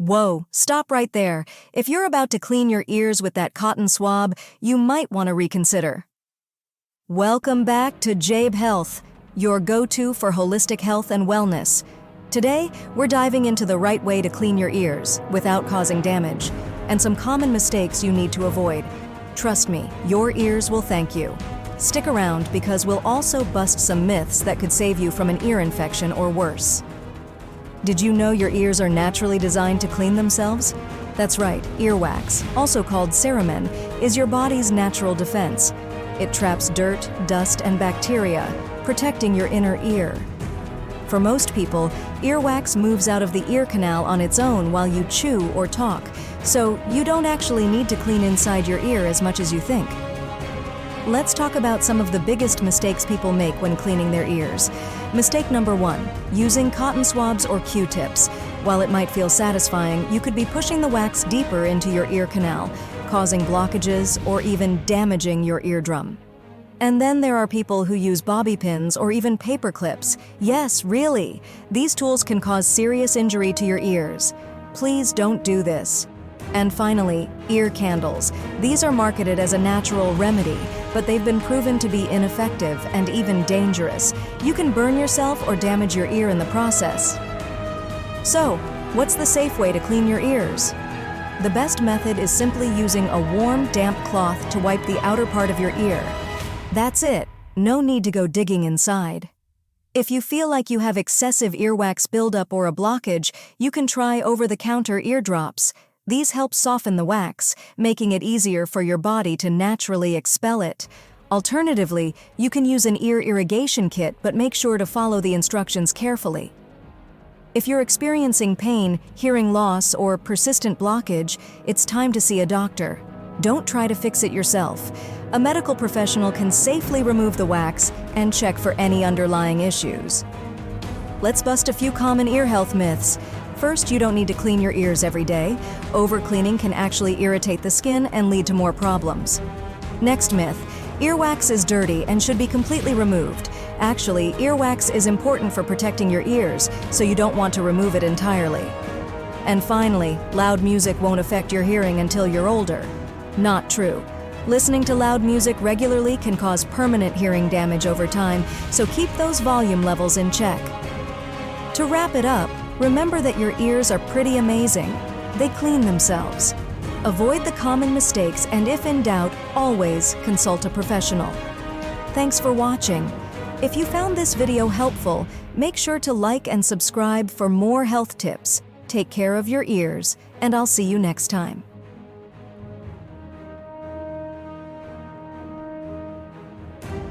Whoa, stop right there. If you're about to clean your ears with that cotton swab, you might want to reconsider. Welcome back to Jabe Health, your go-to for holistic health and wellness. Today, we're diving into the right way to clean your ears without causing damage, and some common mistakes you need to avoid. Trust me, your ears will thank you. Stick around because we'll also bust some myths that could save you from an ear infection or worse. Did you know your ears are naturally designed to clean themselves? That's right, earwax, also called cerumen, is your body's natural defense. It traps dirt, dust, and bacteria, protecting your inner ear. For most people, earwax moves out of the ear canal on its own while you chew or talk, so you don't actually need to clean inside your ear as much as you think. Let's talk about some of the biggest mistakes people make when cleaning their ears. Mistake number 1, using cotton swabs or Q-tips. While it might feel satisfying, you could be pushing the wax deeper into your ear canal, causing blockages or even damaging your eardrum. And then there are people who use bobby pins or even paper clips. Yes, really! These tools can cause serious injury to your ears. Please don't do this. And finally, ear candles. These are marketed as a natural remedy, but they've been proven to be ineffective and even dangerous. You can burn yourself or damage your ear in the process. So, what's the safe way to clean your ears? The best method is simply using a warm, damp cloth to wipe the outer part of your ear. That's it. No need to go digging inside. If you feel like you have excessive earwax buildup or a blockage, you can try over-the-counter ear drops. These help soften the wax, making it easier for your body to naturally expel it. Alternatively, you can use an ear irrigation kit, but make sure to follow the instructions carefully. If you're experiencing pain, hearing loss, or persistent blockage, it's time to see a doctor. Don't try to fix it yourself. A medical professional can safely remove the wax and check for any underlying issues. Let's bust a few common ear health myths. First, you don't need to clean your ears every day. Overcleaning can actually irritate the skin and lead to more problems. Next myth, earwax is dirty and should be completely removed. Actually, earwax is important for protecting your ears, so you don't want to remove it entirely. And finally, loud music won't affect your hearing until you're older. Not true. Listening to loud music regularly can cause permanent hearing damage over time, so keep those volume levels in check. To wrap it up, remember that your ears are pretty amazing. They clean themselves. Avoid the common mistakes, and if in doubt, always consult a professional. Thanks for watching. If you found this video helpful, make sure to like and subscribe for more health tips. Take care of your ears, and I'll see you next time.